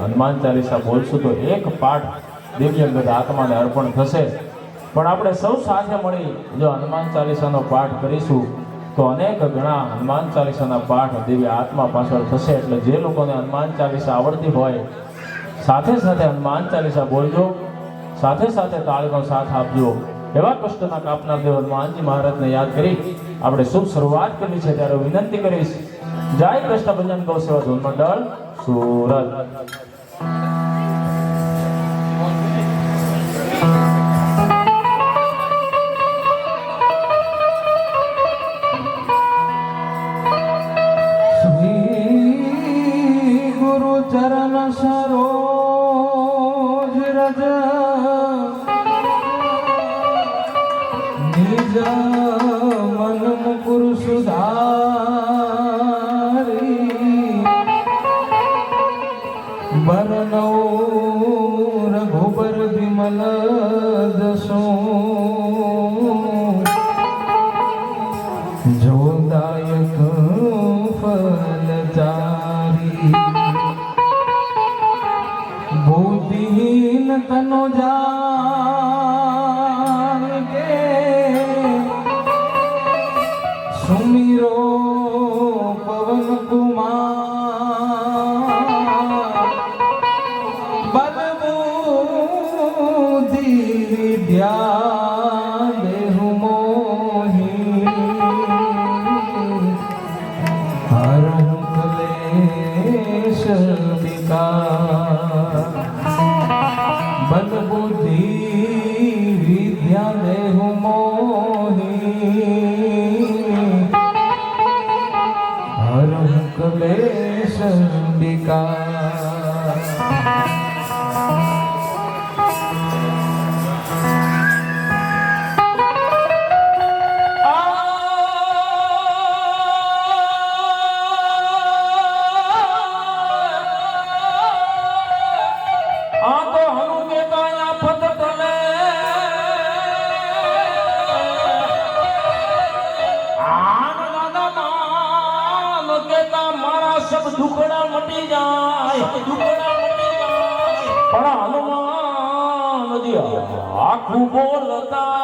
હનુમાન ચાલીસા બોલશું તો એક પાઠ દિવ્ય અંગત આત્માને અર્પણ થશે. પણ આપણે સૌ સાથે મળી જો હનુમાન ચાલીસાનો પાઠ કરીશું તો અનેક ગણા હનુમાન ચાલીસાના પાઠ દિવ્ય આત્મા પાછળ થશે. એટલે જે લોકોને હનુમાન ચાલીસા આવડતી હોય સાથે સાથે હનુમાન ચાલીસા બોલજો, સાથે સાથે તાળીનો સાથ આપજો. એવા કષ્ટના કાપનાર દેવ હનુમાનજી મહારાજને યાદ કરી આપણે શુભ શરૂઆત કરવી છે. ત્યારે વિનંતી કરીશ, જય કૃષ્ણ ભજન ગૌ સેવા ધૂન મંડળ સુરત. શ્રી ગુરુ ચરણ સરોજ રજ નિજ મન મુકુર સુધારી બરનૌ રઘુબર વિમલ દસો જોદાયક ફલચારી બુદ્ધિહીન તનો જાન કે સુમિરો પવન કુમાર બલબુદ્ધિ વિદ્યા દેહુ મોહી હરણ ક્લેશ વિકાર બલબુદ્ધિ વિદ્યા દેહુ મોહી હરણ ક્લેશ વિકાર. આ તો હનુ કે દુખડા મટી જાય પણ હનુમાન જી આખું બોલતા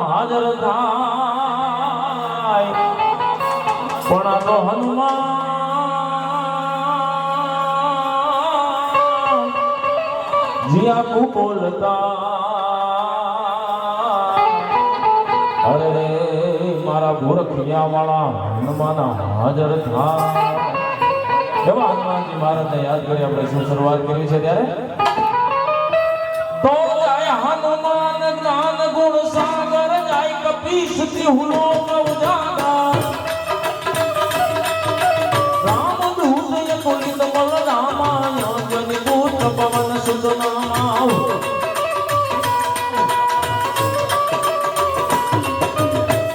હાજર થાય પણ આ તો હનુમાન જીયા બોલતા અરે રે મારા ભૂરખિયા વાળા હનુમાન હાજર થાય એવા હનુમાનજી મહારાજને યાદ કરી આપણે શું શરૂઆત કરી છે ત્યારે તો જાય હનુમાન જ્ઞાન ગુણ સાગર જાય કપીશ ત્રિહુલો ઉજાગર રામ દૂત પુલિત બલ રામાય જન દૂત પવન સુત નામ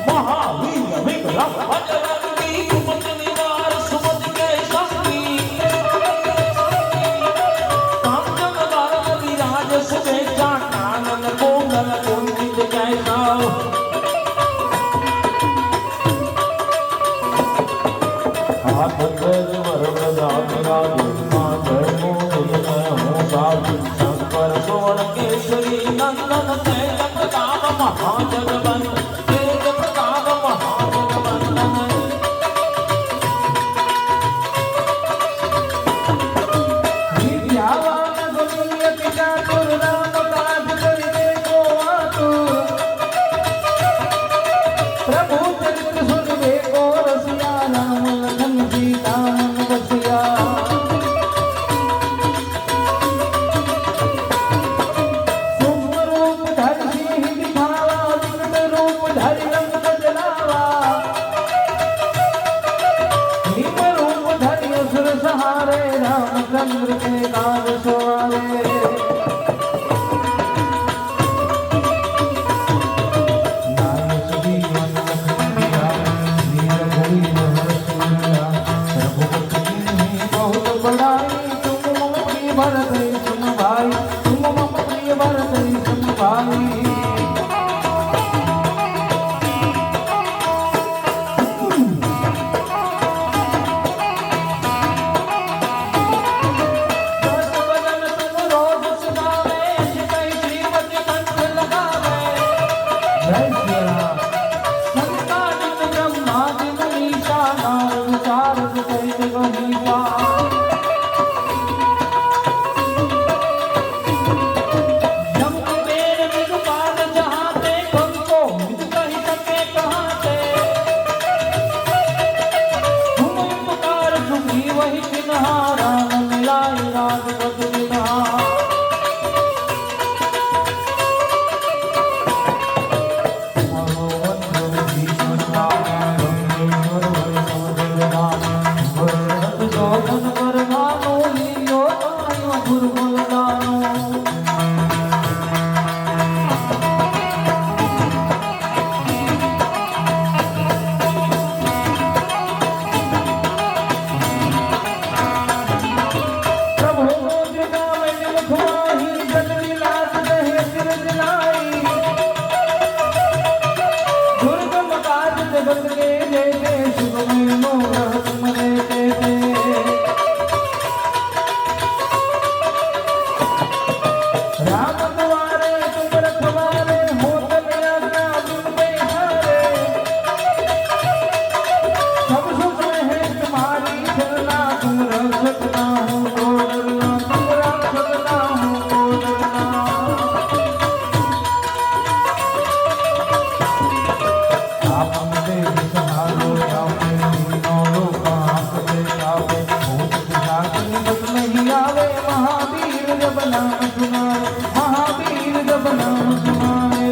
મહાવીર વિક્રમ બજરંગી સુમત નિવાર સુમત કે શક્તિ કાંચન વરણ વિરાજ સુબેજા કાનન કોમલ કુંડિત જૈસા હાથ ધર વરદ જામિરા દુર્ગા જયમો દુર્ગય હું સાધુ શંકર સુવર્ણ કેસરી નંદન તેજ પ્રતાપ મહાજગવંત તેજ પ્રતાપ મહાજગવંદન વિદ્યાવાન ગુણ્ય પિતા તુરરામ કાજ કરીતે કો આતુર પ્રભુ ચરિત્ર સુનવે કો રસિયા રામ લખન સીતા મન બસિયા સુમ્ર રૂપ ધર સિંહ દિખાવા વિકટ રૂપ ધરી રંગ બદલાવા भीम रूप धरि असुर सहारे रामचंद्र के काज सवारे नायक जीवन लखन वीर भूमि रसूलिया रघुपति कीन्ही बहुत बड़ाई तुम मम प्रिय भरत सुन भाई तुम मम प्रिय भरत सुन भाई वही किन्हारा मिलाई राज बदलिना जगत के देते सुखमय मोह तुम देते थे राम द्वारे तुम रखवारे होत मेरा तुम पे हारे सब सुख है तुम्हारी चलना तुम रख सकता हो तो डरना तुम रख सकता हो तो डरना आप देव सहारो आवे तीनों लोक आपके आवे भूत पिशाच निकट नहीं आवे महावीर जब नाम सुनाए महावीर जब नाम सुनाए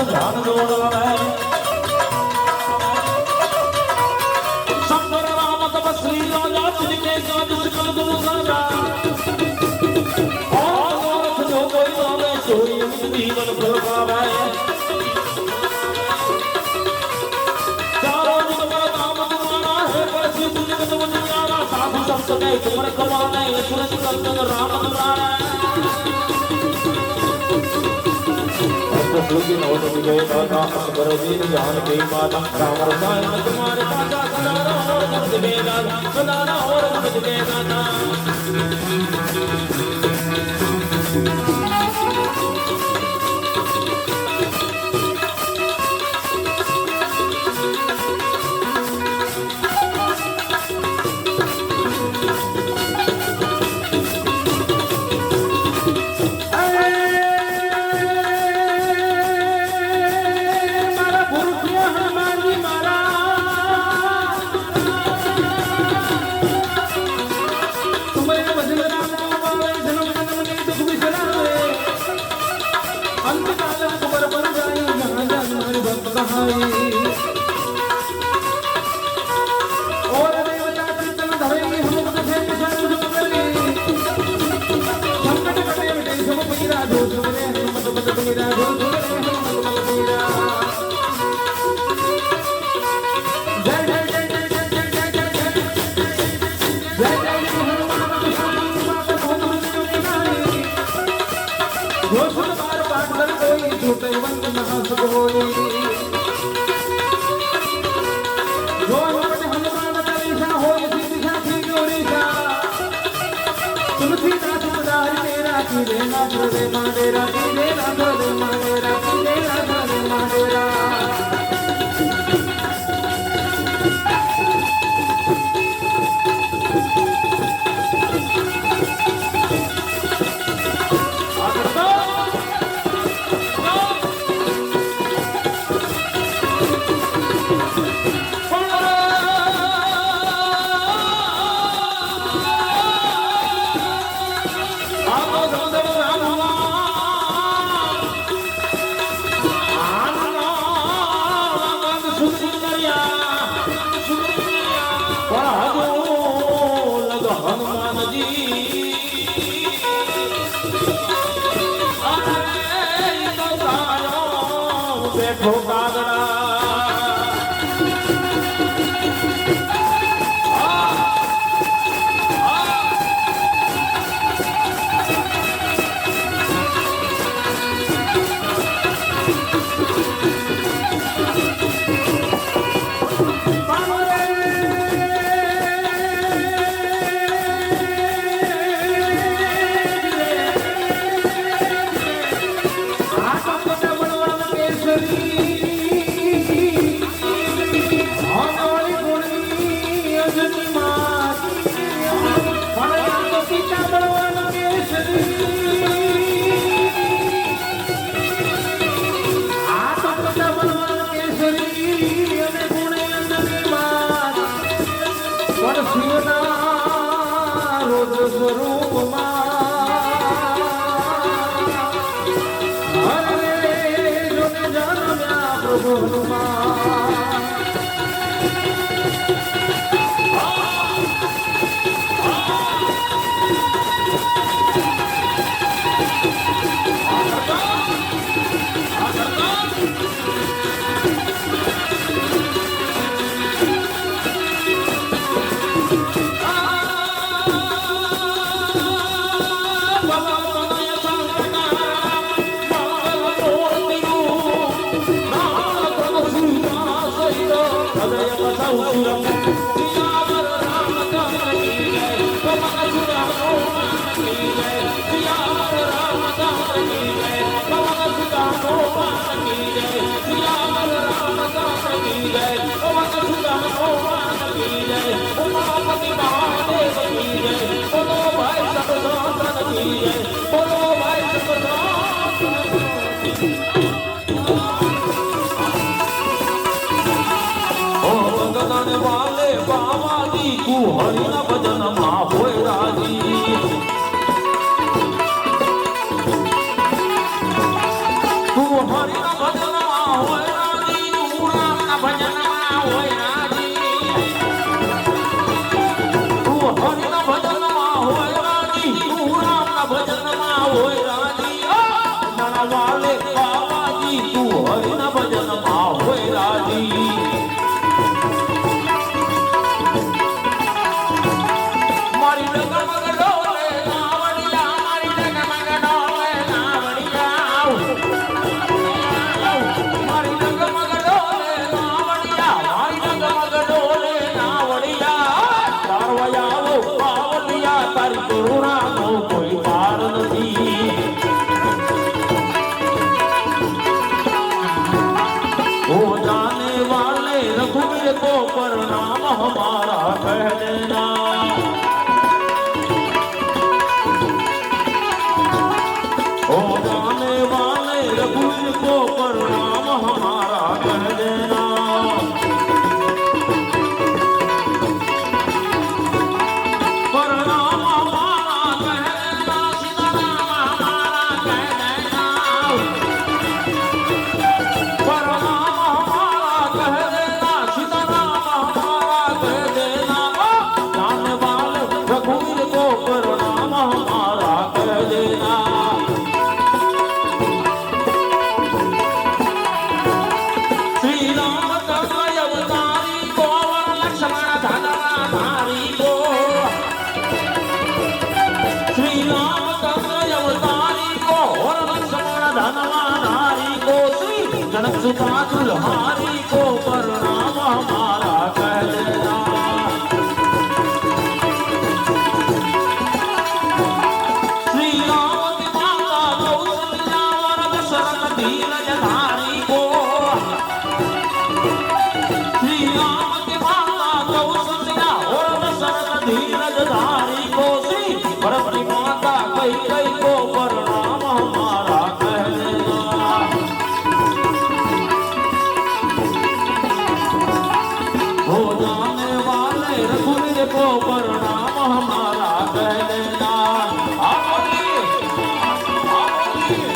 ધ્યાન દોડાવે શંકર રામ તપસ્વી રાજા શ્રી કાજ સકલ ગુણ સાજા ઓરથ જો કોઈ આવે સોઈ જીવન ફલ પાવે ચારો જગ પર નામ તમારા હે પરસી જગત વંદનારા સાધુ સંત ને તુમર કમાને સુરત કંદ રામ તમારા सुखी नवत विजय दाता अकबर दीन जान के माता राम रसायन तुम्हारे पासा सदाना और मुझ में दाता सदाना और मुझ में दाता और देवता कीर्तन धरे हम से विचार सुमरे संकट कटे मिटे सब पीरा जो सुमरे हनुमत पद पीरा जो सुमरे हनुमत पद पीरा जय जय जय जय जय जय जय जय जय जय हनुमान स्वामी माता बहुत बड़ी नारी जो सुन बार पाठ कर कोई छूटे वंद महासुख होई देना दे माडेरा देना दे माडेरा देना दे माडेरा वाले बाबा जी तू हरि न भजन मा होय राजी तू हरि न भजन હોય રાજી તું રામના ભજનમાં હોય રાજી તું હરિના ભજનમાં હોય રાજી તું રામના ભજનમાં હોય રાજી નાના વાલે બાવાજી તું હરિના ભજનમાં હોય રાજી મારી ડગમગ ડોલે નાવડિયા મારી ડગમગ ડોલે નાવડિયા મારી ડગમગ ડોલે નાવડિયા મારી ડગમગ ડોલે નાવડિયા ચારવયાવો પાવલિયા તારી કરુણાનો કોઈ પાર નથી ओ जाने वाले रघुवीर को प्रणाम हमारा कह देना ओ जाने वाले रघुवीर को प्रणाम हमारा कह देना प्रणाम हमारा कह देना सीताराम हमारा कह देना प्रणाम कह देना सीताराम हमारा कह देना जाने वाले रघुवीर को प्रणाम हमारा कह देना श्री राम चंद्र अवतारी को वन लक्ष्मण धनवा धारी को श्री राम चंद्र अवतारी को वन लक्ष्मण धनवा धारी को श्री जनक सुता दुल्हारी को प्रणाम हमारा कह देना श्री राम की माता कौशल्या वर दशरथ धीरज धारी को श्री राम की माता कौशल्या वर दशरथ धीरज धारी को श्री भरत की माता कैकेयी को प्रणाम हमारा कह देना हो जाने वाले रघुवीर को प्रणाम हमारा कह देना आप बोलिए, आप बोलिए।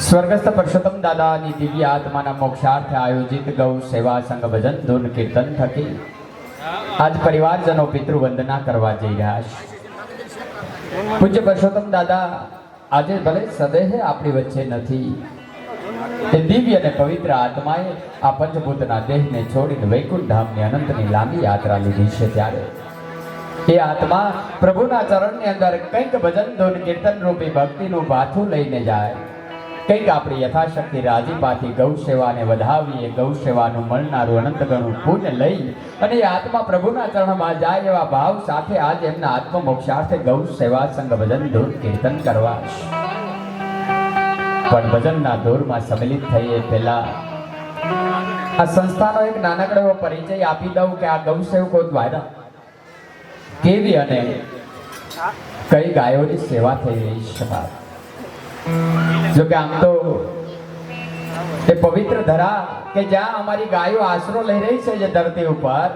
સ્વર્ગસ્થ પરસોત્તમ દાદાની દિવ્ય આત્માના મોક્ષાર્થે આયોજિત ગૌ સેવા સંઘ ભજન ધૂન કીર્તન થકી આજ પરિવારજનો પિતૃવંદના કરવા જઈ રહ્યા છે. પૂજ્ય પરસોત્તમ દાદા આજે ભલે સદેહ આપણી વચ્ચે નથી, તે દિવ્ય અને પવિત્ર આત્માએ આ પંચભૂતના દેહને છોડીને વૈકુંઠ ધામની અનંતની લાંબી યાત્રા લીધી છે. ત્યારે એ આત્મા પ્રભુના ચરણની અંદર કંઈક ભજન ધૂન કીર્તન રૂપી ભક્તિનું ભાથું લઈને જાય, કંઈક આપણી યથાશક્તિ રાજીપાથી ગૌ સેવાને વધાવીએ, ગૌ સેવાનું મળનારું અનંત ગણું પુણ્ય લઈ અને એ આત્મા પ્રભુના ચરણમાં જાય એવા ભાવ સાથે આજ એમના આત્મમોક્ષાર્થે ગૌ સેવા સંઘ ભજન ધૂન કીર્તન કરવા. પણ ભજનના દોરમાં સંમિલિત થઈએ પહેલા આ સંસ્થાનો એક નાનકડો એવો પરિચય આપી દઉં કે આ ગૌ સેવકો દ્વારા કેવી અને કઈ ગાયોની સેવા થઈ રહી છે. જો કે આમ તો એ પવિત્ર ધરા કે જ્યાં અમારી ગાયો આશરો લઈ રહી છે, જે ધરતી ઉપર,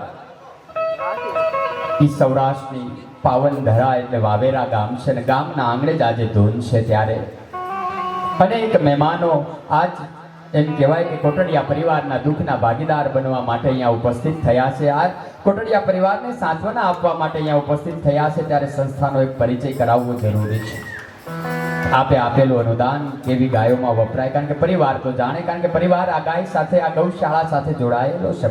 ઈ સૌરાષ્ટ્રની પાવન ધરા એટલે વાવેરા ગામ છે ને ગામના આંગણે જ આજે ધૂન છે. ત્યારે અનેક મહેમાનો આજ એમ કહેવાય કે કોટડિયા પરિવારના દુઃખના ભાગીદાર બનવા માટે અહીંયા ઉપસ્થિત થયા છે. આ કોટડિયા પરિવારને સાંત્વના આપવા માટે અહીંયા ઉપસ્થિત થયા છે. ત્યારે સંસ્થાનો એક પરિચય કરાવવો જરૂરી છે. આપે આપેલું અનુદાન કેવી ગાયોમાં વપરાય, કારણ કે પરિવાર તો જાણે, કારણ કે પરિવાર આ ગાય સાથે, આ ગૌશાળા સાથે જોડાયેલો છે.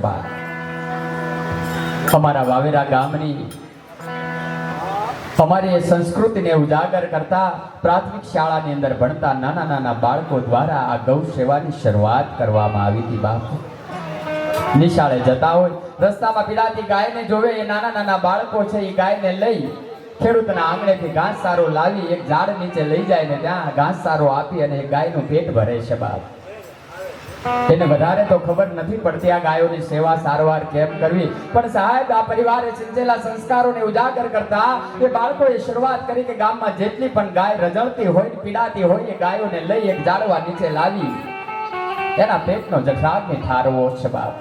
અમારા વાવેરા ગામની અમારી એ સંસ્કૃતિને ઉજાગર કરતા પ્રાથમિક શાળાની અંદર ભણતા નાના નાના બાળકો દ્વારા આ ગૌ સેવાની શરૂઆત કરવામાં આવી હતી. બાપુ નિશાળે જતા હોય, રસ્તામાં પીડાતી ગાયને જોવે, એ નાના નાના બાળકો છે એ ગાયને લઈ ખેડૂતના આંગણેથી ઘાસ સારો લાવી એક ઝાડ નીચે લઈ જાય ને ત્યાં ઘાસ સારો આપી અને ગાયનું પેટ ભરે છે. બાપ એને વધારે તો ખબર નથી પડતી આ ગાયોની સેવા સારવાર કેમ કરવી, પણ સાહેબ આ પરિવારે સિંચેલા સંસ્કારોને ઉજાગર કરતા એ બાળકોએ શરૂઆત કરી કે ગામમાં જેટલી પણ ગાય રજળતી હોય, પીડાતી હોય, એ ગાયોને લઈ એક ઝાડવા નીચે લાવી એના પેટનો જઠરાગ્નિ ઠારવો છે. બાપ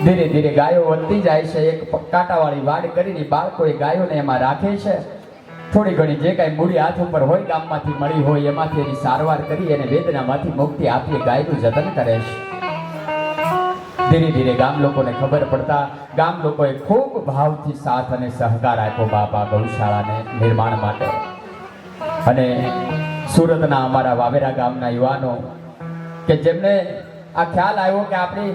ધીરે ધીરે ગાયો વધતી જાય છે. એક કાંટાવાળી વાડ કરીને બાળકો એ ગાયોને એમાં રાખે છે. થોડી ઘણી જે કાંઈ મૂડી હાથ ઉપર હોય, ગામમાંથી મળી હોય, એમાંથી એની સારવાર કરી અને વેદનામાંથી મુક્તિ આપી ગાયનું જતન કરે છે. ધીરે ધીરે ગામ લોકોને ખબર પડતા ગામ લોકોએ ખૂબ ભાવથી સાથ અને સહકાર આપ્યો બાપા ગૌશાળાને નિર્માણ માટે. અને સુરતના અમારા વાવેરા ગામના યુવાનો કે જેમને આ ખ્યાલ આવ્યો કે આપણી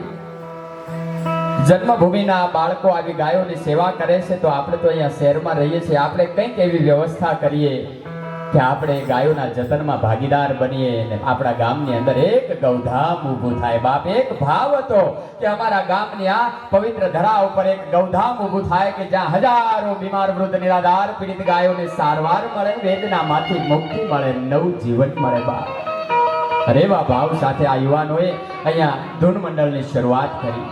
જન્મભૂમિના બાળકો આવી ગાયોની સેવા કરે છે, તો આપણે તો અહીંયા શહેરમાં રહીએ છીએ, આપણે કંઈક એવી વ્યવસ્થા કરીએ કે આપણે ગાયોના જતનમાં ભાગીદાર બનીએ અને આપણા ગામની અંદર એક ગૌધામ ઊભું થાય. બાપ એક ભાવ હતો કે અમારા ગામની આ પવિત્ર ધરા ઉપર એક ગૌધામ ઊભું થાય કે જ્યાં હજારો બીમાર વૃદ્ધ નિરાધાર પીડિત ગાયોને સારવાર મળે, વેદનામાંથી મુક્તિ મળે, નવું જીવન મળે. બાપ અરે એવા ભાવ સાથે આ યુવાનોએ અહીંયા ધૂન મંડળની શરૂઆત કરી.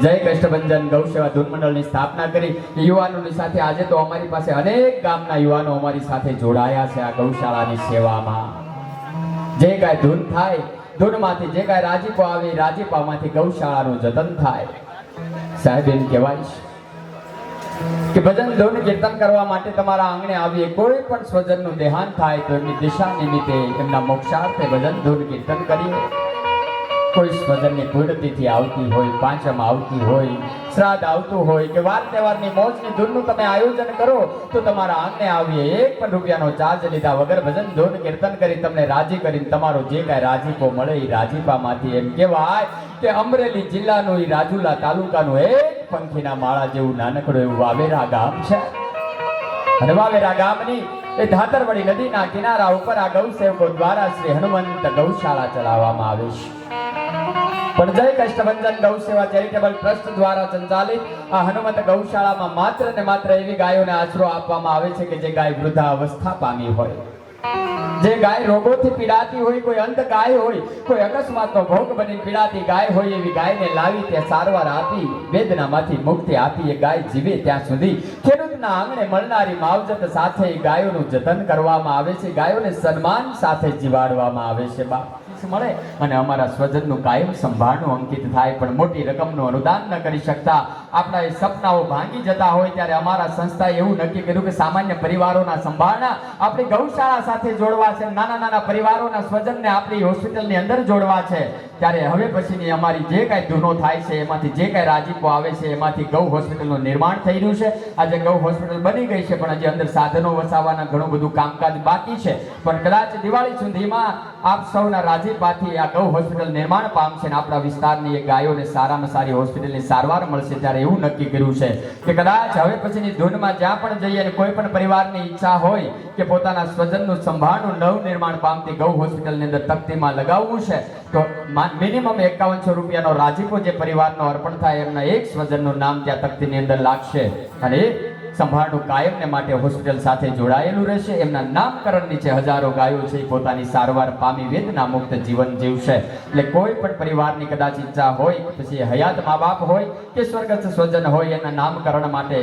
જય કષ્ટભંજન ગૌ સેવા ધૂન મંડળની સ્થાપના કરી. યુવાનોની સાથે આજે તો અમારી પાસે અનેક ગામના યુવાનો અમારી સાથે જોડાયા છે આ ગૌશાળાની સેવામાં. જે કાંઈ ધૂન થાય, ધૂનમાંથી જે કાંઈ રાજીપો આવે, રાજીપામાંથી ગૌશાળાનું જતન થાય. સાહેબ એમ કહેવાય છે કે ભજન ધૂન કીર્તન કરવા માટે તમારા આંગણે આવીએ, કોઈ પણ સ્વજનનું દેહાંત થાય તો એમની દિશા નિમિત્તે એમના મોક્ષાર્થે ભજન ધૂન કીર્તન કરીએ. કોઈ સ્વજનની પૂર્ણતિથિ આવતી હોય, પાંચમ આવતી હોય, શ્રાદ્ધ આવતું હોય કે વાર તહેવારની મોજની ધૂનનું તમે આયોજન કરો તો તમારા આંગણે આવીએ, એક પણ રૂપિયાનો ચાર્જ લીધા વગર ભજન ધૂન કીર્તન કરી તમને રાજી કરીને તમારો જે કાંઈ રાજીપો મળે એ રાજીપામાંથી એમ કહેવાય કે અમરેલી જિલ્લાનું એ રાજુલા તાલુકાનું એક પંખીના માળા જેવું નાનકડું એવું વાવેરા ગામ છે. અને વાવેરા ગામની એ ધાતરવડી નદીના કિનારા ઉપર આ ગૌ સેવકો દ્વારા શ્રી હનુમંત ગૌશાળા ચલાવવામાં આવે છે. પણ જય કષ્ટભંજન ગૌ સેવા ચેરિટેબલ ટ્રસ્ટ દ્વારા સંચાલિત આ હનુમંત ગૌશાળામાં માત્ર ને માત્ર એવી ગાયોને આશરો આપવામાં આવે છે કે જે ગાય વૃદ્ધાવસ્થા પામી હોય, જે ગાય રોગોથી પીડાતી હોય, કોઈ અંધ ગાય હોય, કોઈ અકસ્માતનો ભોગ બની પીડાતી ગાય હોય, એવી ગાયને લાવી ત્યાં સારવાર આપી વેદનામાંથી મુક્તિ આપી એ ગાય જીવે ત્યાં સુધી ખેડૂતના આંગણે મળનારી માવજત સાથે ગાયોનું જતન કરવામાં આવે છે. ગાયોને સન્માન સાથે જીવાડવામાં આવે છે. બાપ મળે અને અમારા સ્વજનનું કાયમ સંભાળનું અંકિત થાય, પણ મોટી રકમનું અનુદાન ન કરી શકતા આપણા એ સપનાઓ ભાંગી જતા હોય ત્યારે અમારા સંસ્થાએ એવું નક્કી કર્યું કે સામાન્ય પરિવારોના સંભાળના આપણી ગૌશાળા સાથે જોડવા છે, નાના નાના પરિવારોના સ્વજનને આપણી હોસ્પિટલની અંદર જોડવા છે. ત્યારે હવે પછીની અમારી જે કાંઈ ધૂનો થાય છે, એમાંથી જે કાંઈ રાજીપો આવે છે, એમાંથી ગૌ હોસ્પિટલનું નિર્માણ થઈ રહ્યું છે. આજે ગૌ હોસ્પિટલ બની ગઈ છે, પણ હજી અંદર સાધનો વસાવવાના ઘણું બધું કામકાજ બાકી છે. પણ કદાચ દિવાળી સુધીમાં આપ સૌના રાજીપાથી આ ગૌ હોસ્પિટલ નિર્માણ પામશે અને આપણા વિસ્તારની એ ગાયોને સારામાં સારી હોસ્પિટલની સારવાર મળશે. ત્યારે એવું નક્કી કર્યું છે કે કદાચ હવે પછીની ધૂનમાં જ્યાં પણ જઈએ અને કોઈ પણ પરિવારની ઈચ્છા હોય કે પોતાના સ્વજનનું સંભાળનું નવ નિર્માણ પામતી ગૌ હોસ્પિટલની અંદર તકતીમાં લગાવવું છે, તો મિનિમમ 5100 રૂપિયાનો રાજીપો જે પરિવારનો અર્પણ થાય એમના એક સ્વજનનું નામ ત્યાં તકતીની અંદર લાગશે અને સંભાળનું કાયમને માટે હોસ્પિટલ સાથે જોડાયેલું રહેશે. એમના નામકરણ નીચે હજારો ગાયો છે પોતાની સારવાર પામી વેદના મુક્ત જીવન જીવશે. એટલે કોઈ પણ પરિવારની કદાચ ઈચ્છા હોય, પછી હયાત મા બાપ હોય કે સ્વર્ગસ્થ સ્વજન હોય, એના નામકરણ માટે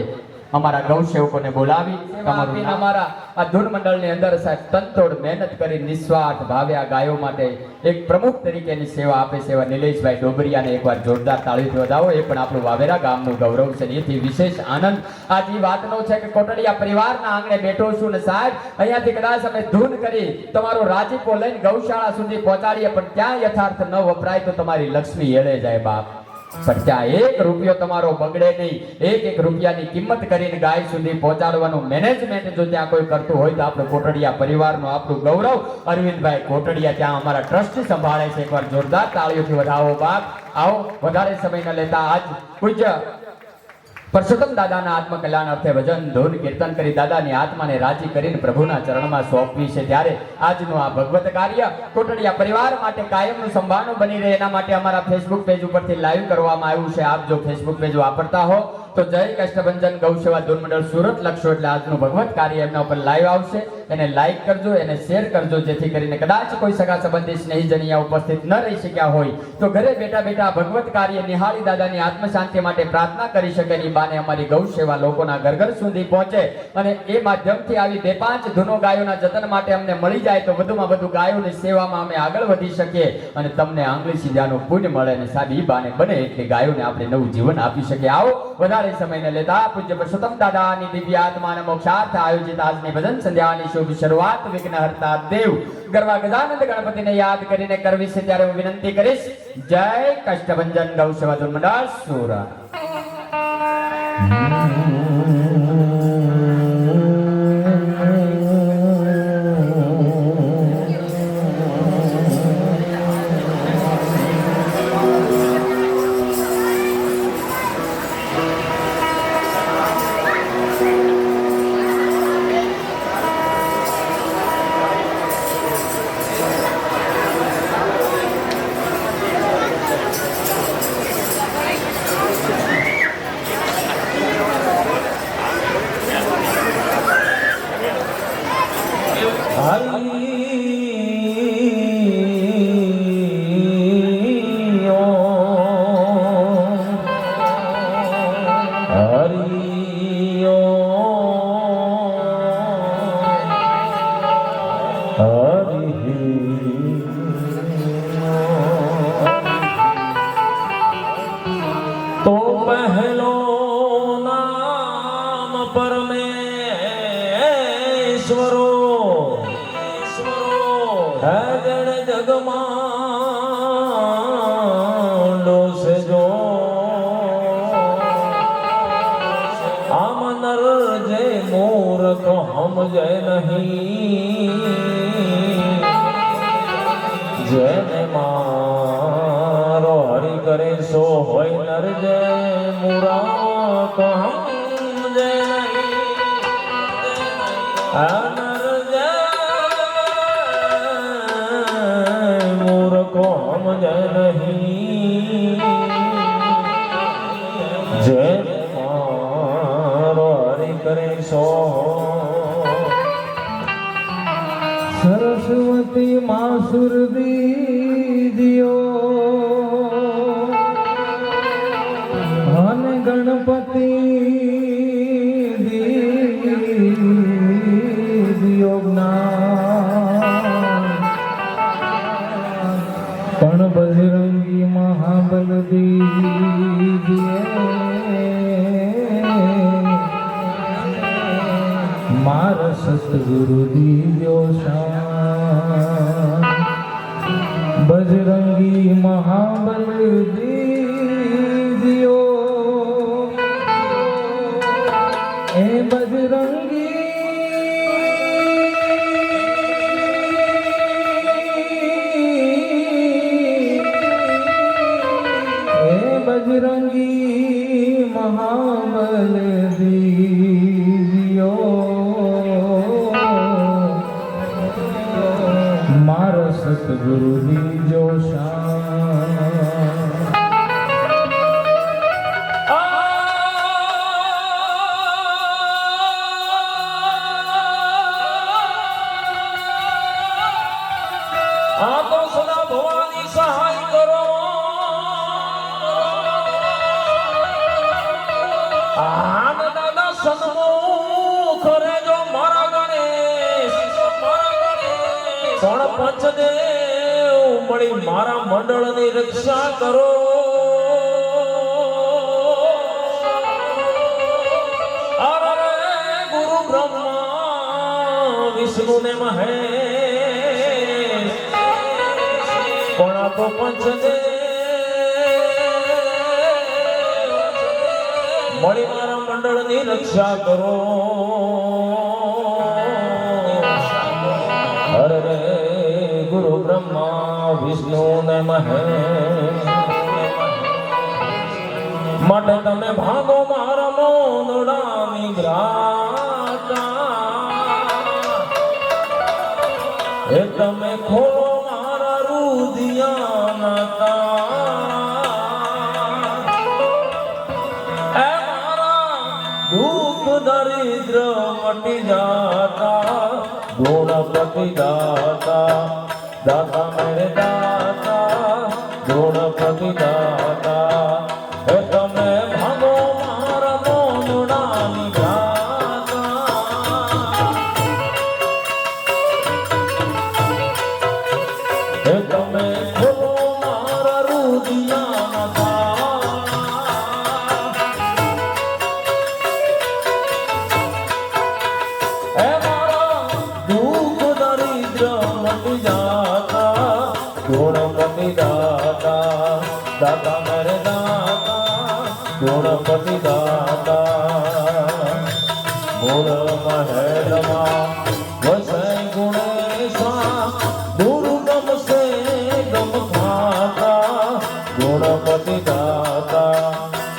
અમારા ગૌ સેવકોને બોલાવી તમારું અમારા આ ધૂન મંડળની અંદર સાહેબ તનતોડ મહેનત કરી નિસ્વાર્થ ભાવે આ ગાયો માટે એક પ્રમુખ તરીકેની સેવા આપે છે એવા નિલેશભાઈ ડોબરિયાને એકવાર જોરદાર તાળીથી વધાવો. એ પણ આપણું વાવેરા ગામનું ગૌરવ છે. એથી વિશેષ આનંદ આજ એ વાતનો છે કે કોટડિયા પરિવારના આંગણે બેઠો છું ને સાહેબ અહીંયાથી કદાચ અમે ધૂન કરી તમારો રાજીપો લઈને ગૌશાળા સુધી પહોંચાડીએ, પણ ત્યાં યથાર્થ ન વપરાય તો તમારી લક્ષ્મી એળે જાય બાપ. પણ ત્યાં એક રૂપિયો તમારો બગડે નહીં. એક રૂપિયાની કિંમત કરીને ગાય સુધી પહોંચાડવાનું મેનેજમેન્ટ જો ત્યાં કોઈ કરતું હોય તો આપણું કોટડિયા પરિવારનું આપણું ગૌરવ અરવિંદભાઈ કોટડિયા ત્યાં અમારા ટ્રસ્ટી સંભાળે છે. એકવાર જોરદાર તાળીઓથી વધાવો બાપ. આવો વધારે સમય ન લેતા આજ પૂજ્ય પરસોત્તમ દાદાના આત્મકલ્યાણ અર્થે ભજન ધૂન કીર્તન કરી દાદાની આત્માને રાજી કરીને પ્રભુના ચરણમાં સોંપવી છે. ત્યારે આજનું આ ભગવત કાર્ય કોટડિયા પરિવાર માટે કાયમનું સંભાળનું બની રહે એના માટે અમારા ફેસબુક પેજ ઉપરથી લાઈવ કરવામાં આવ્યું છે. આપ જો ફેસબુક પેજ વાપરતા હો તો જય કષ્ટભંજન ગૌ સેવા ધૂન મંડળ સુરત લખશો એટલે આજનું ભગવત કાર્ય એમના ઉપર લાઈવ આવશે. એને લાઈક કરજો, એને શેર કરજો, જેથી કરીને કદાચ કોઈ સગા સંબંધી સ્નેહીજનિયા ઉપસ્થિત ન રહી શક્યા હોય તો ઘરે બેઠા બેઠા ભગવત કાર્ય નિહાળી દાદાની આત્મ શાંતિ માટે પ્રાર્થના કરી શકે. ની બાને અમારી ગૌ સેવા લોકોના ઘર ઘર સુધી પહોંચે અને એ માધ્યમથી આવી 2-5 ધૂનો ગાયોના જતન માટે અમને મળી જાય તો વધુમાં વધુ ગાયોની સેવામાં અમે આગળ વધી શકીએ અને તમને આંગળી સીધાનું પુણ્ય મળે અને સાદી બાને બને એટલે ગાયોને આપણે નવું જીવન આપી શકીએ. આવો વધારે સમય ન લેતા પૂજ્ય પરસોત્તમ દાદાની દિવ્ય આત્માના મોક્ષાર્થ આયોજિત આજની ભજન સંધ્યાની શુભ શરૂઆત વિઘ્નહર્તા દેવ ગરવા ગજાનંદ ગણપતિને યાદ કરીને કરવી છે. ત્યારે હું વિનંતી કરીશ જય કષ્ટભંજન ગૌ સેવા ધૂન મંડળ સુરત. तो पहलो नाम परमेश्वरो है जन जगमांडो से जो आम नर जय मूर्ख हम जय नहीं जय मारो हरि करे सो होय नर जय मूर्ख हम जय नहीं नर जय मूर्ख हम जय नहीं जय मारो हरि करे सो सरस्वती मासुर दीजियो धन गणपति दीजियो ज्ञान पण बजरंगी महाबल दीजिए સતગુરુ દીજો શાન બજરંગી મહાબલ દીજો એ બજરંગી બજરંગી મહાબલ દીજો મારો સતગુરુ દીજો આ તો સદા ભવાની સહાય કરો આન દાદા સન્મુખ રેજો મારા ગણેશ પણ પંચદેવ મળી મારા મંડળની રક્ષા કરો અરે ગુરુ બ્રહ્મા વિષ્ણુ ને મહેશ પણ આ તો પંચદેવ મળી મારા મંડળની રક્ષા કરો હરે રે ગુરુ બ્રહ્મા વિષ્ણુ ને મહેશ માટે તમે ભાગો મારા મોનડાની ગ્રાતા એ તમે ખોલો મારા રુદિયાના તાળા દુઃખ દરિદ્ર મટી જાતા ગુણપતિ દાતા દાતા મેરે દાતા ગુણપતિ દાતા હે તમે ભાગો મારા મોનડાની ગાતા હે તમે ખોલો મારા રુદિયાના ગુણપતિ દાતા દાતા મેરે દાતા ગુણપતિ દાતા મૂળ મહેલમાં વસે ગુણેશા દુર્ગમ સે ગમ ખાતા ગુણપતિ દાતા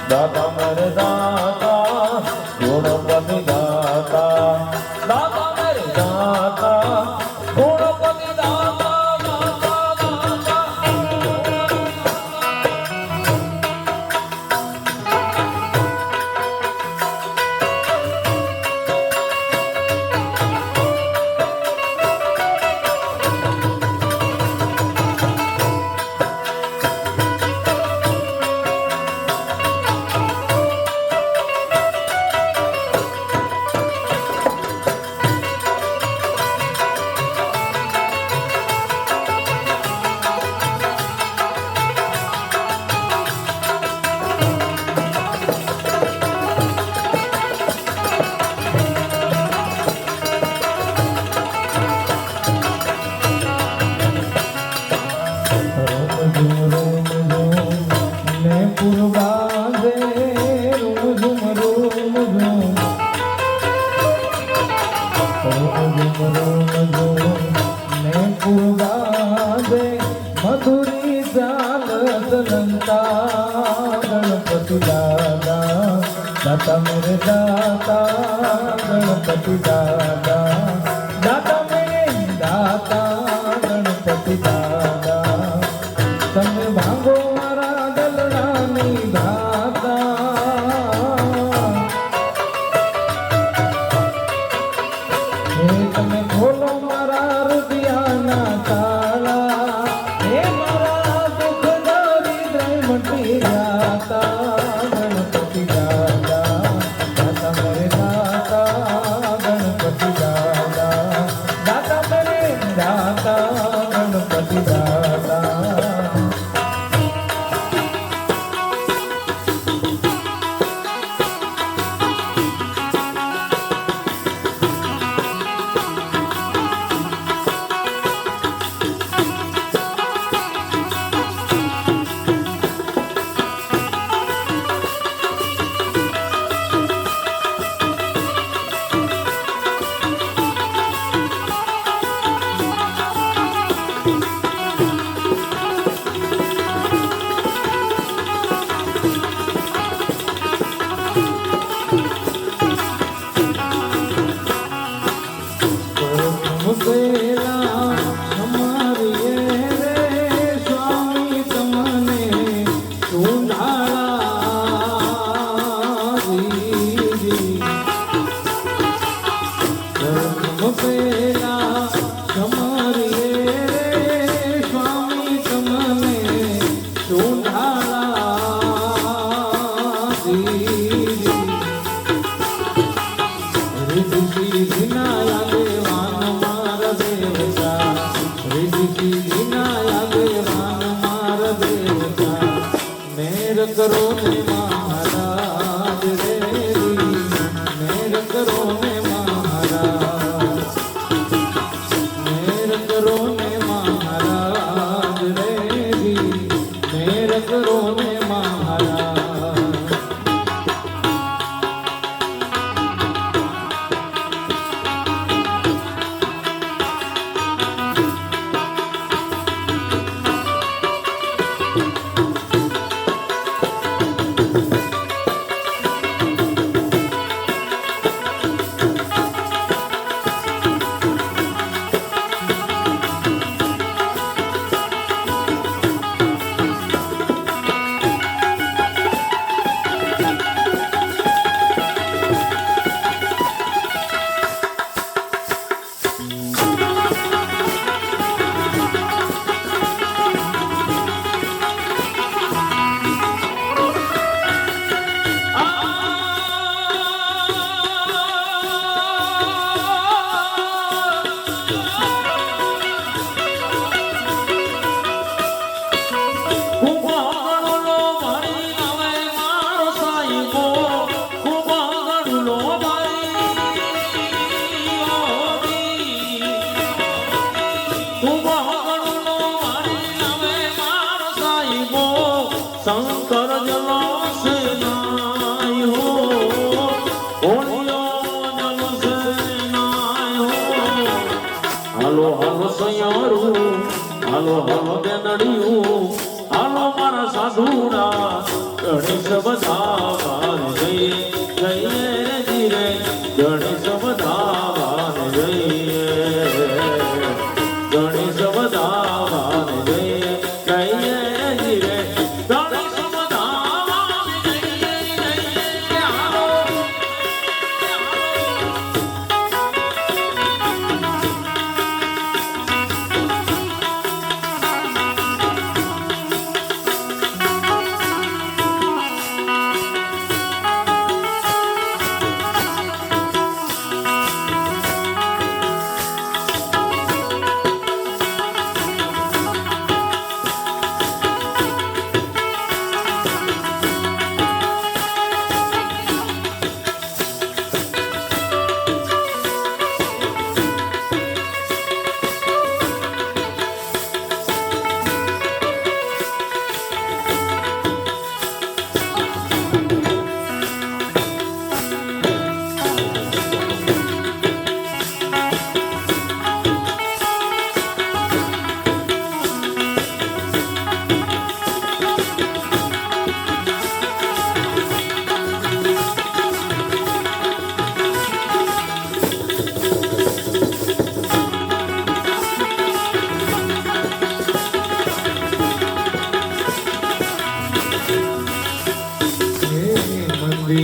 દાતા મેરે દાતા ગુણપતિ દાતા દાતા મેરે દાતા ગુણપતિ દાતા મધુરી ચાલત લંકા ગણપતિ દાદા દાતા મેરે દાતા ગણપતિ દાદા દાતા મેરે દાતા ગણપતિ દાદા તમે ભાગો મારા દલડાની દાતા હે તમે ખોલો મારા હૃદયના તાળા હે મારા દુઃખ દરિદ્ર મટી જાતા ગણપતિ દાદા દાતા મેરે દાતા ગણપતિ દાદા रिद्धि सिद्धि नाया देवान मार देवता रिद्धि सिद्धि नाया देवान मार देवता मेर करो ने महाराज देवी मेर करो ने महाराज मेर करो ने महाराज देवी मेर करो ने महाराज શંકર જલસે નાય હો ઓલિયો જલસે નાય હો હાલો હાલો સયારું હાલો હાલો બેનડિયું હાલો મારા સાધુડા ગણેશ બધા બાર જઈએ જઈએ ધીરે ગણેશ બધા બાર જઈએ ગણેશ બધા બાર જઈએ જઈએ ધીરે ગણેશ બધા બાર જઈએ હાલો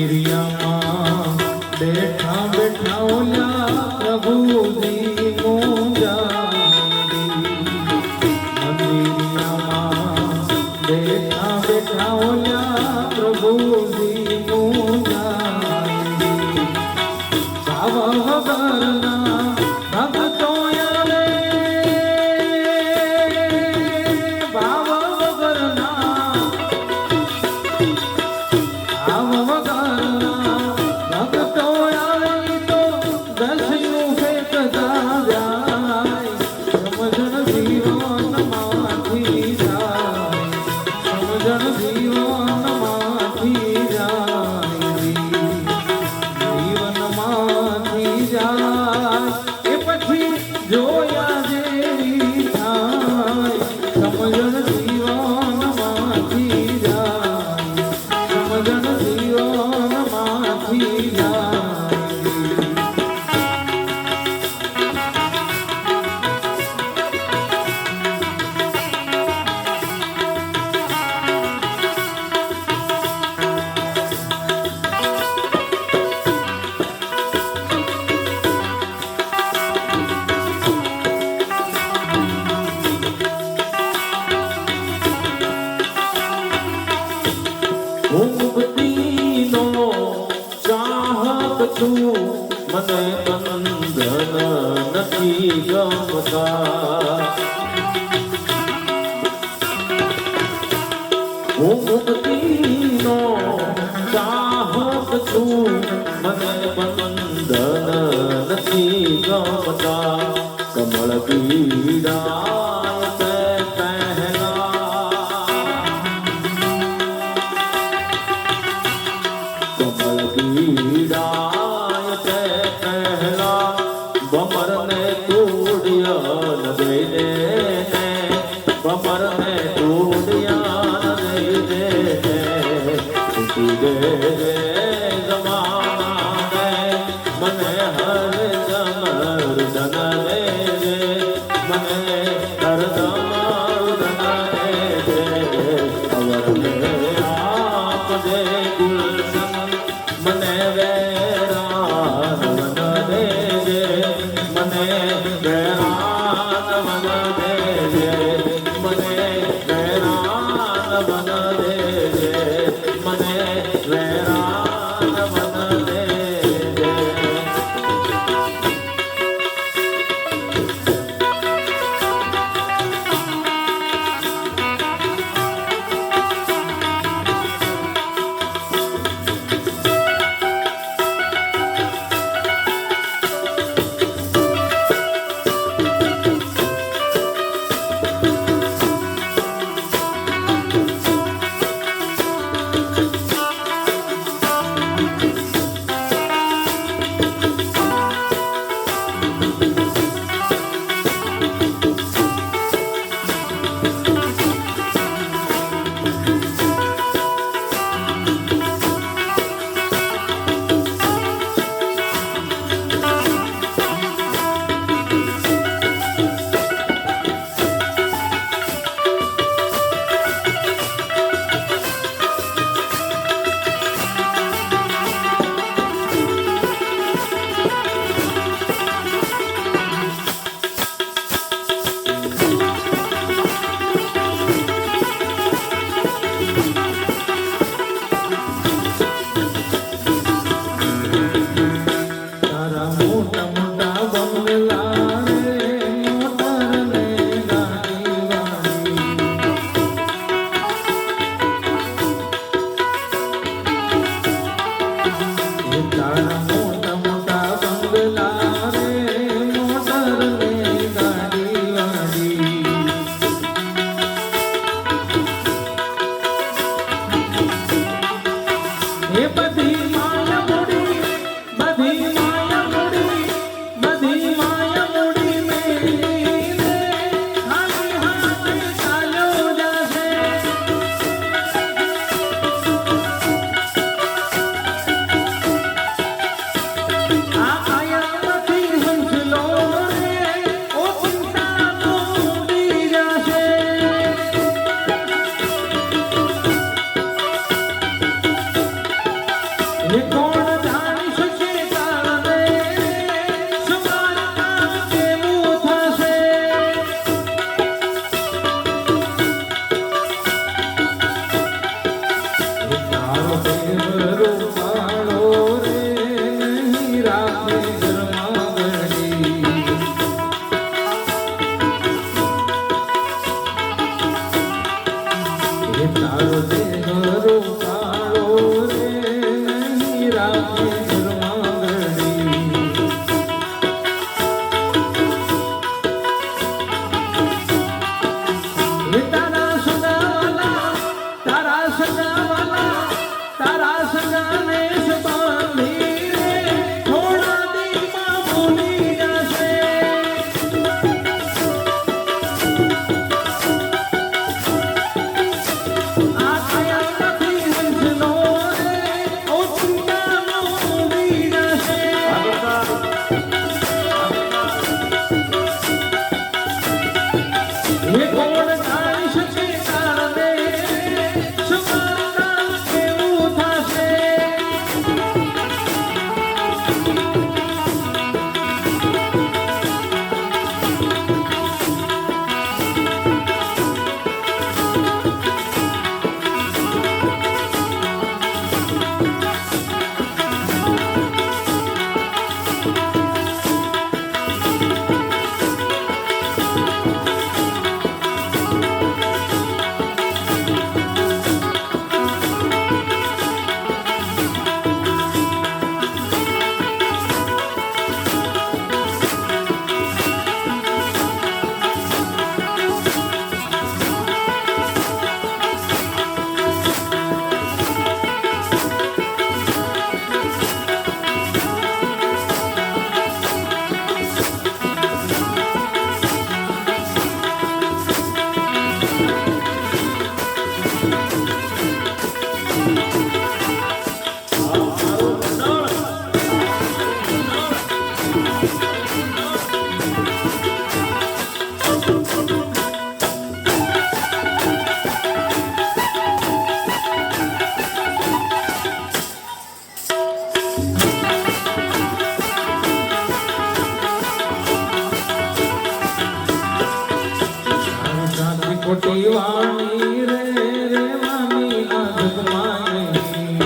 મંદિરિયામાં બેઠા બેઠા ઓલા પ્રભુજી મુંજારી મંદિરિયામાં બેઠા બેઠા ઓલા પ્રભુજી મુંજારી સાવા વગરના ભક્તો આવે ભાવ વગરના આવ વગરના ભક્તો આવી તો દર્શનું ફેંકતા જાય સમજણ જીવનમાંથી જાય સમજણ જીવનમાંથી જાય જીવનમાંથી જાય એ પછી જોયા જેવી થાય સમજણ જીવનમાંથી જાય સમજણ જીવનમાંથી જાય ઉગતી તું મને બંધન નથી ગમતા હું મુક્તિનો ચાહક છું મને બંધન નથી ગમતા કમળ પીડા તે પહેલા કમળ પીડા તે પહેલા બમરને તોડ્યા દઈને બમરને તોડ્યા દઈને દે જમાના મને હર જમર ધન દે મને હર જમર ધન દે અવર આપ દે ગુલશન મને વેરાન વન દે મને વેરાન વન દે મને વેરાન વન દે મને વેરાન વન દે ખોટી વાણી રે રેવાની આ જગમાં નહીં.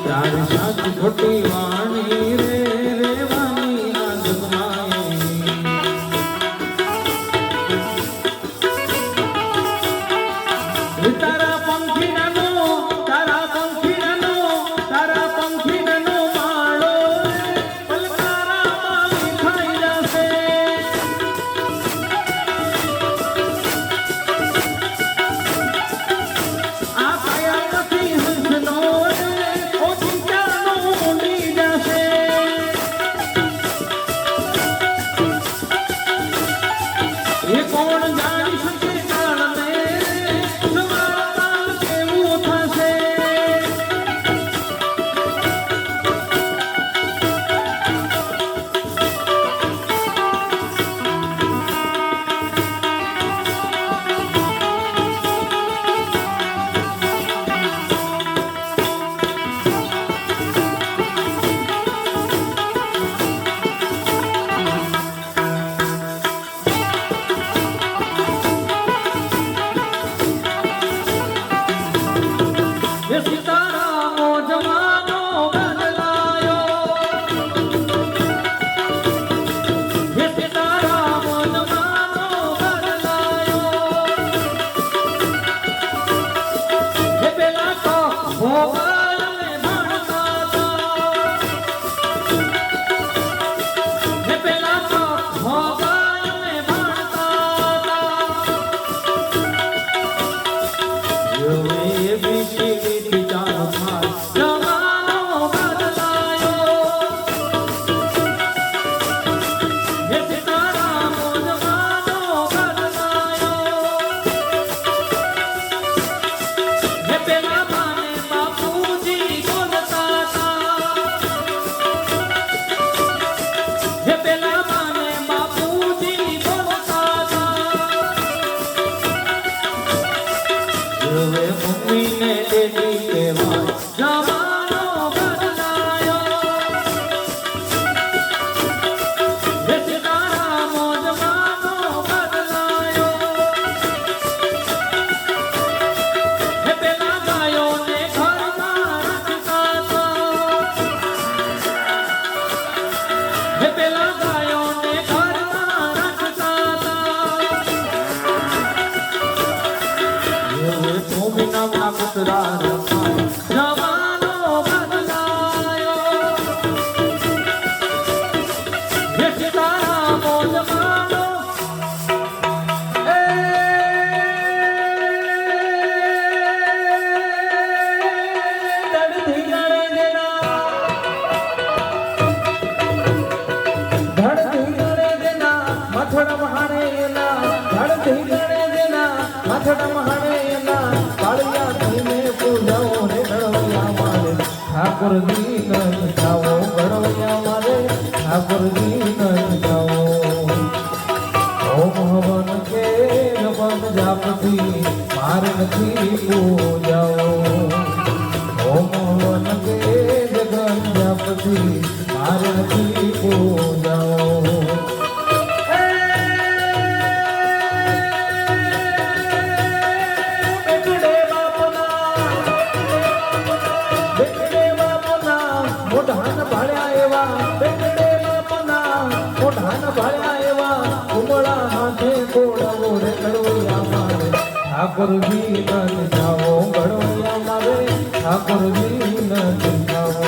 તારી સાચી ખોટી વાણી રે રેવાની આ જગમાં નહીં. તારા પંખીડાનો માળો પલકારામાં વિખાઈ જશે. આ કાયા નથી હંસનો ઓચિંતાનો ઊંડી જશે. એ કોણ જાણી શકે કાળને સવારકાળ કેવું થશે. એ સીતારામો જમાનો બદલાયો. એ સીતારામો જમાનો બદલાયો. એ પેલા તો ભોપાલને ભણતા હતા. એ પેલા તો ભોપાલને ભણતા હતા. એ બીજી બીજી ચાલમાં જમાનો બદલાયો. એ સીતારામો જમાનો બદલાયો. એ પેલા માને બાપુજી બોલતા હતા. એ પેલા માને બાપુજી બોલતા હતા. હવે મમ્મીને ડેડી કહેવાય જમાનો બદલાયો. એ સીતારામો જમાનો બદલાયો. એ પેલા ગાયોને ઘરમાં રાખતા હતા. એ પેલા ગાયોને ઘરમાં રાખતા હતા. ભૂમિ નામના કૂતરા રખાય જમાનો બદલાયો. એ સીતારામો જમાનો ધડધી ગણે દેના મથડ મહાણે એના ધડધી ગણે દેના મથડ મહાણે એના કાળિયા થઈને પૂજાઓ રે ગણવૈયા મારે ઠાકોરજી ન જાઓ ગણવૈયા મારે ઠાકોરજી ન જાઓ. ઓમ હવન કે હવન જાપથી મારે નથી પૂજાઓ. ઓમ હવન કે જગન જાપથી મારે નથી પૂજાઓ. મોઢાન ભાળ્યા એવા બેટડે બાપના મોઢાન ભાળ્યા એવા ઉમળા હાથે કોળવો રે ગણવૈયા મારે ઠાકોરજી ન જાઓ ગણવૈયા મારે ઠાકોરજી ન જાઓ.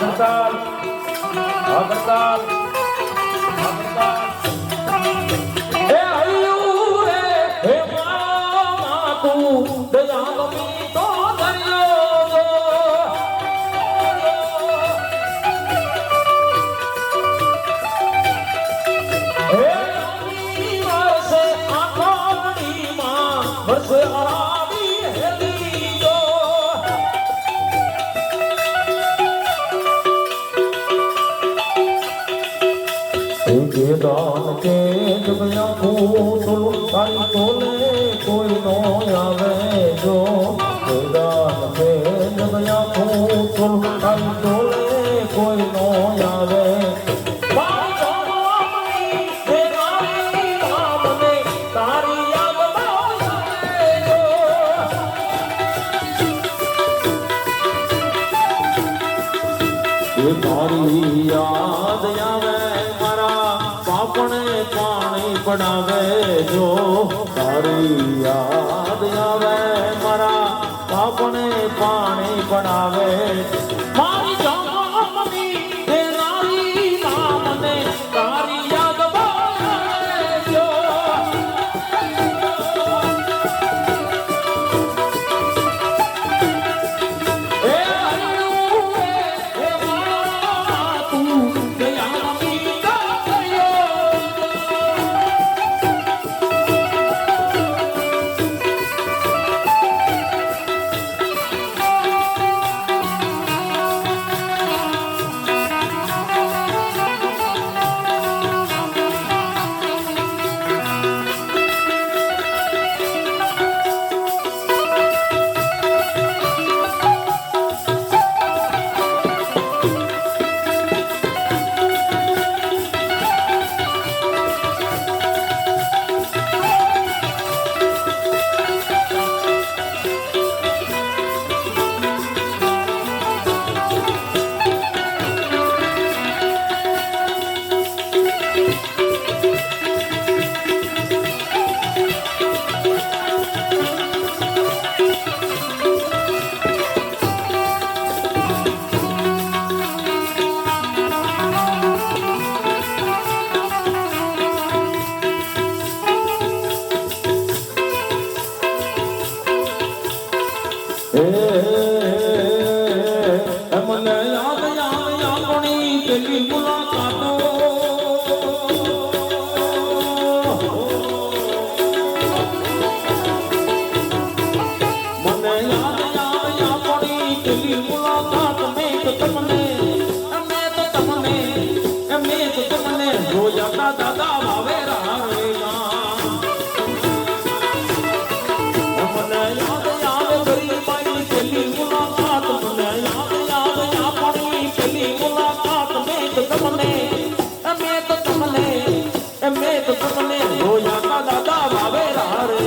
હડતાલ હડતાલ હડતાલ. હે હૈયું રે હે મામા તું દયાલ મી તો ધર્યો. હે વર્ષે આંખોડીમાં વર્ષે જે દાન કે જગયા ફૂટલું તારી તોલે કોઈ નો આવે જો જે દાન કે જગયા ફૂટલું તારી તોલે કોઈ નો આવે તારી યાદ આવે મારા પાપણે પાણી પડાવે જો તારી યાદ આવે મારા પાપણે પાણી પડાવે મારી જામની હે નારી નામને તારી યાદ આવે જો મને યાદ આવે આપણી પેલી મુલાકાતો મને યાદ આવે આપણી પેલી મુલાકાત મેં તો તમને રોયા દાદા વાવેરા મને યાદ આવે ગરીબાઈ પેલી મુલાકાત મને યાદ આવે આપણી પેલી મુલાકાત મેં તો તમને રોયા દાદા વાવેરા રે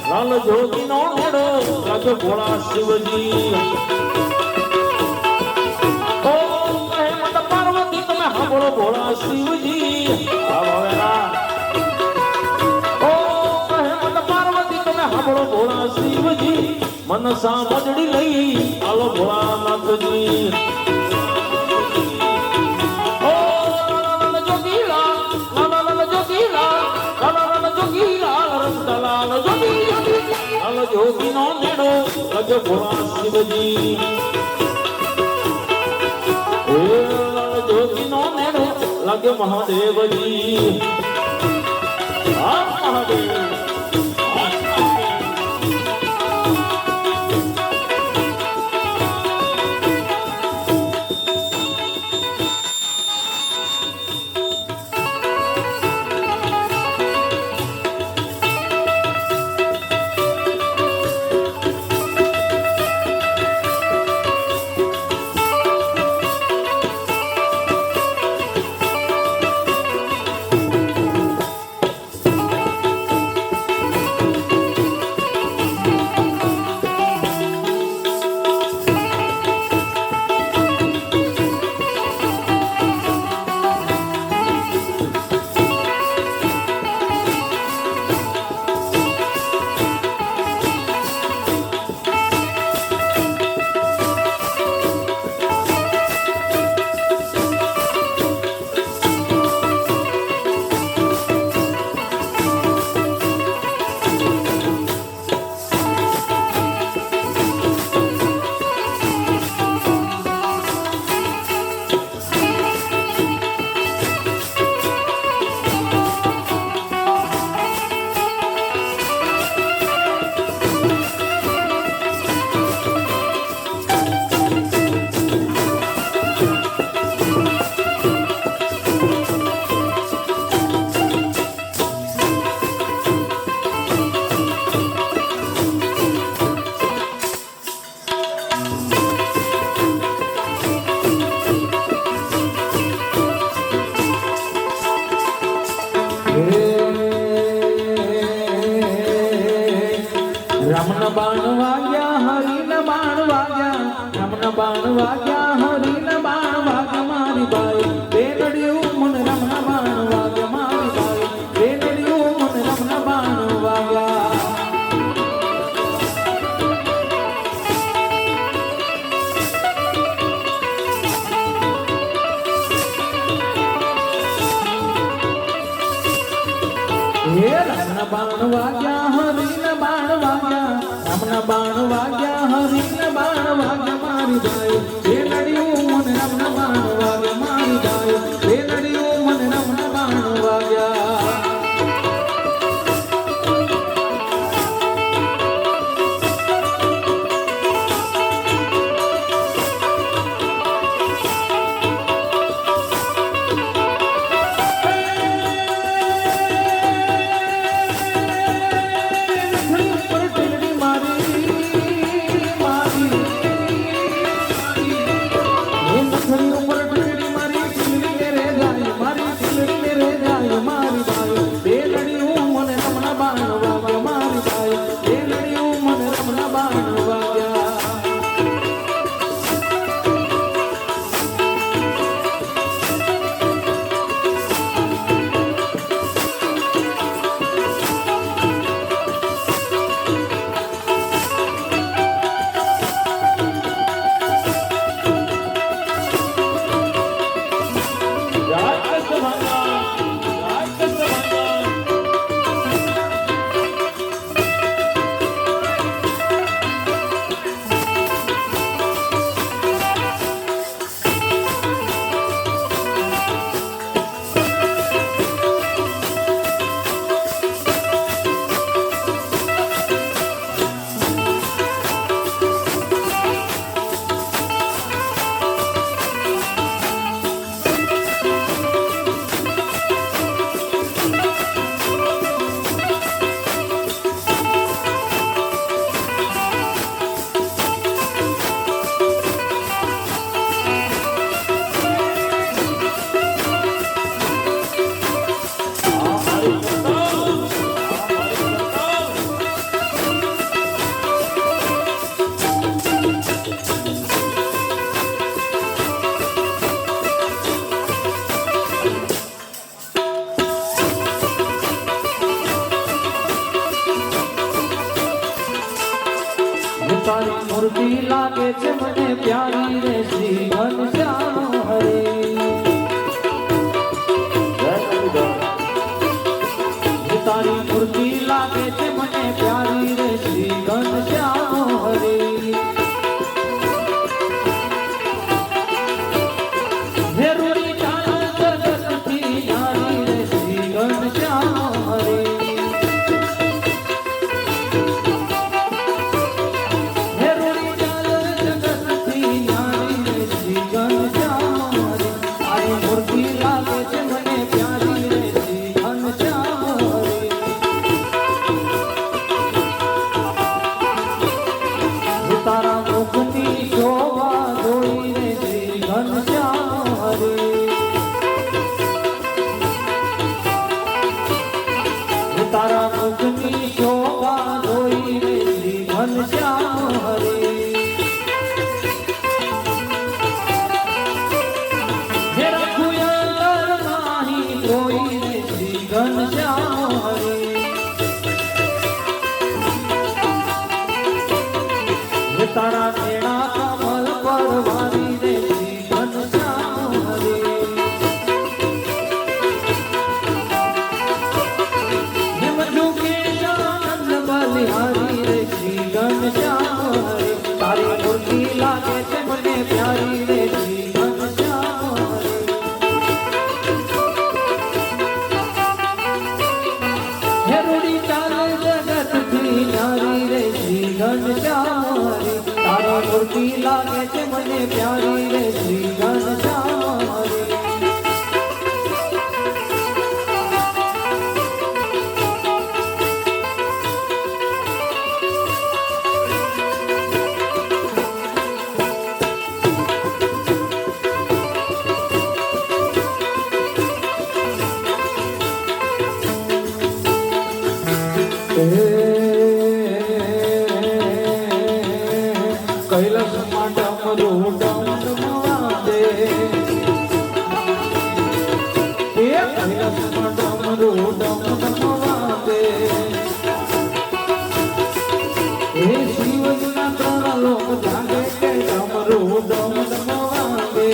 લાલ જોગી નો નેડો રાજો ભોળા શિવજી ઓ મત પાર્વતી તમે સાંભળો ભોળા શિવજી ઓ મત પાર્વતી તમે સાંભળો ભોળા શિવજી મનસા મજડી લઈ આલો ભોળા નાથજી ઓ લાલ જોગી લાલ રસદલાલ જોગી લાલ જોગી નો નેડો રાજો ભોળા શિવજી લાલ જોગી નો નેડો લાગે મહાદેવજી મહાદેવ રમણ બાણ વાગ્યા હરીન બાણ વાગ્યા રમણ બાણ વાગ્યા હરીન બાણ વાગ્યા મારી બાઈ બેનડિયું મને રમણ બાણ વાગ્યા મારી બાઈ બેનડિયું મને રમણ બાણ વાગ્યા હે રમણ બાણ વાગ્યા હરીન બાણ વાગ્યા રમણ બાણ વાગ્યા હરીન બાણ વાગ્યા મારી બાઈ બેનડિયું મને રમણ બાણ વાગ્યા મારી બાઈ બેનડિયું મને રમણ બાણ વાગ્યા તારી મૂર્તિ લાગે છે મને પ્યારી રે શ્રી ઘનશ્યામ હરે તારી મૂર્તિ લાગે છે મને પ્યારી રે શ્રી ઘનશ્યામ હરે હે રૂડી ચાલ જગતથી ન્યારી રે શ્રી ઘનશ્યામ હરે તારા મુખની શોભા જોઈને શ્રી ઘનશ્યામ હરે તારા મુખની શોભા જોઈને શ્રી ઘનશ્યામ હરે હે રઘુયર માહી જોઈને શ્રી ઘનશ્યામ હરે તારા નેણા કમલ પર વારી રે શ્રી ઘનશ્યામ હરે હિમ જુગેશાનંદ બલિહારી રે શ્રી ઘનશ્યામ હરે તારી મૂર્તિ લાગે છે મને પ્યારી રે શ્રી ઘનશ્યામ હરે હે રૂડી ચાલે જગતથી ન્યારી રે શ્રી ઘનશ્યામ હરે તારી મૂર્તિ લાગે છે મને પ્યારી રે શ્રી ઘનશ્યામ હરે કૈલાસમાં ડમરું ડમડમવા દે એ કૈલાસમાં ડમરું ડમડમવા દે એ શિવજીના ત્રણ લોક જાગે કે ડમરું ડમડમવા દે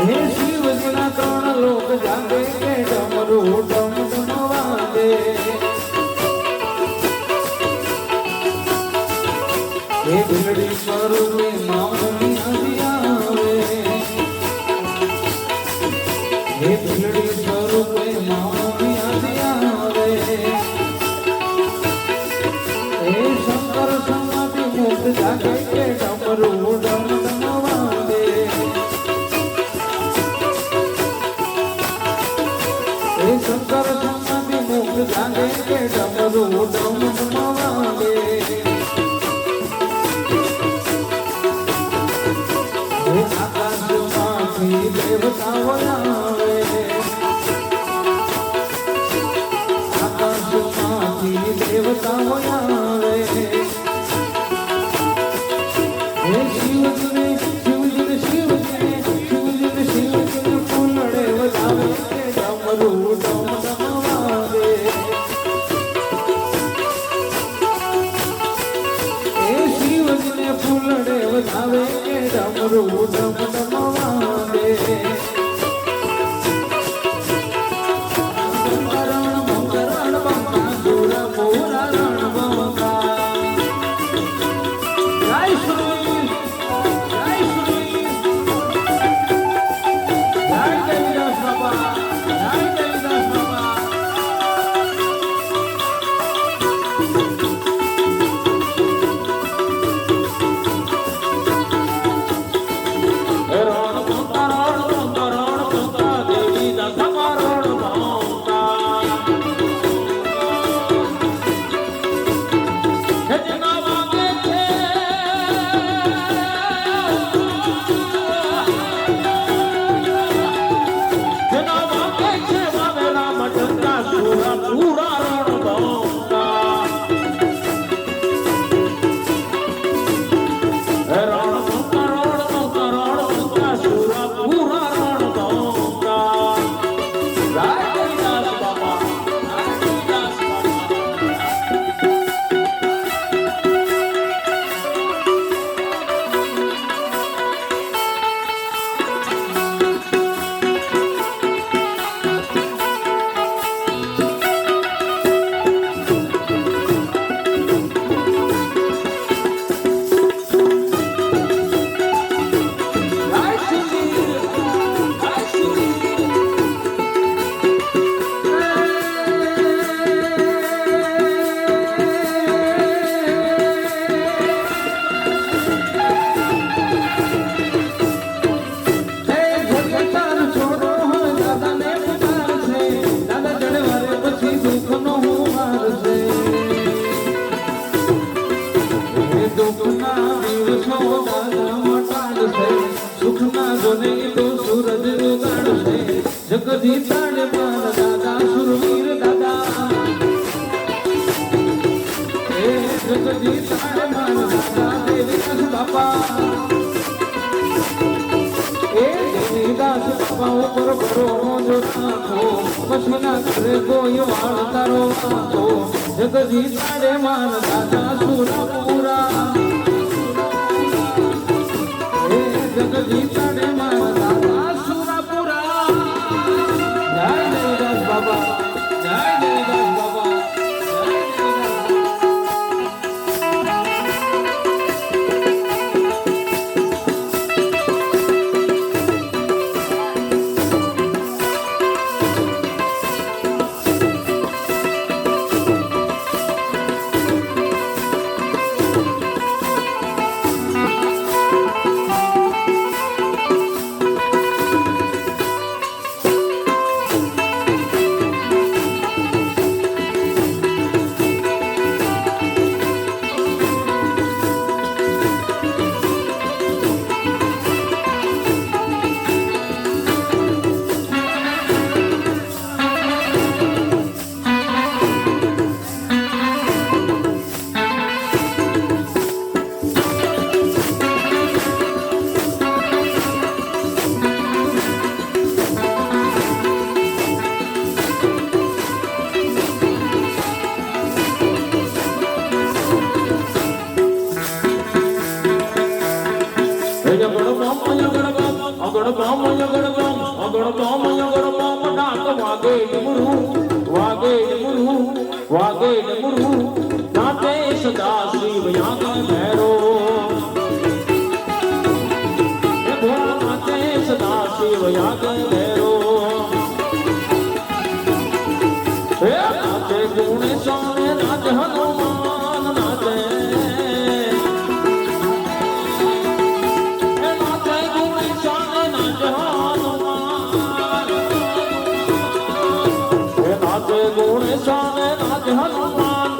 હે શિવજીના ત્રણ લોક જાગે કે ડમરું ડમડમવા દે એ ભીલડી સ્વરૂપે મામની હરી આવે એ ભીલડી સ્વરૂપે મામની હરી આવે એ શંકર સમાધિ મુક્ત જાગે કે ડમરું ડમડમવા દે એ શંકર સમાધિ મુક્ત જાગે કે ડમરું ડમડમવા દે એ આકાશમાંથી દેવતાઓ આવે આકાશમાંથી દેવતાઓ આવે એ શિવજીને શિવજીને શિવજીને શિવજીને શિવજીને ફૂલડે વધાવે કે ડમરું ડમડમવા દે એ શિવજીને ફૂલડે વધાવે કે ડમરું ડમડમવા દે રણ મંગરણ બંકા સુર પૂરા રણ બંકા જય શ્રી જય શ્રી જય દેવીદાસ બાબા જય દેવીદાસ બાબા જગદી તાડે માર દાદા સુરવીર દાદા એ જગદી તાડે માર દાદા દેવીદાસ બાપા એ દેવીદાસ બાપા ઉપર ભરો જો નાખો પછી ના કરે કોઈ વાળ તારો નાખો જગદી તાડે માર દાદા સુરપુરા એ જગદી તાડે માર દાદા સુરપુરા જય દેવીદાસ બાબા જય દેવીદાસ બાબા જય દેવીદાસ આગળ બોમ આગળ બોમ ડાક વાગે ડમરું વાગે ડમરું વાગે ડમરું નાચે સદા શિવ યાગ ભૈરો એ ભોળા નાચે સદા શિવ યાગ ભૈરો એ નાચે ગુણે સોને નાચ હનુમાન નાચે એ નાચે ગુણે સોને નાચ હનુમાન એ નાચે ગુણે સોને નાચ હનુમાન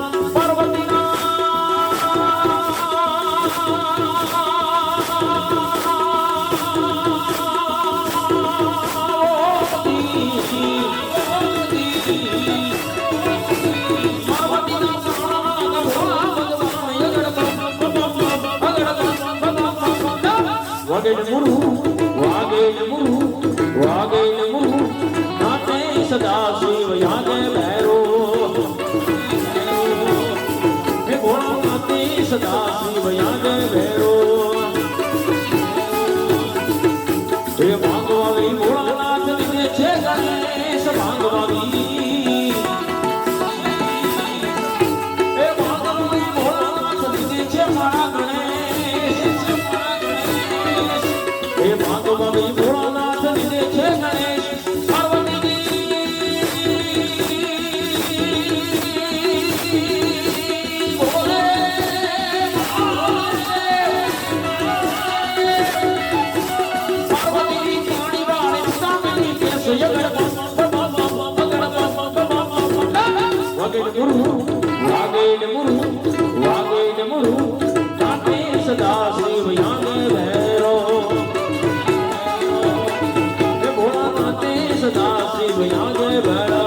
વાગે ડમરુ વાગે ડમરુ વાગે ડમરુ નાચે સદા શિવ યાગે ભૈરો હે ભોળા નાચે સદા શિવ યાગે ભૈરો હે ભાગવાવી ભોળાનાથ દિને છે ગણેશ ભાગવાવી હે ભાગવાવી ભોળાનાથ દિને છે મારા ગણેશ હે ભાગવાવી ભોળાનાથ દિને છે ગણેશ પાર્વતીજી બોલે પાર્વતીજી પાણી વાળી સામેની કેસ વાગે ડમરુ વાગે ડમરુ વાગે ડમરુ નાચે સદા શિવ યાગે ભૈરો હે ભોળા નાચે સદા શિવ યાગે ભૈરો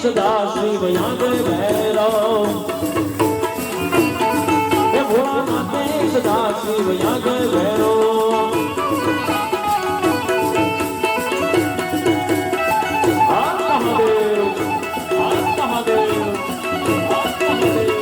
सदा शिव यागे भैरो हे भोला नाथे सदा शिव यागे भैरो हर महादेव हर महादेव हर महादेव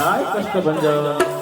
જાય કષ્ટભંજન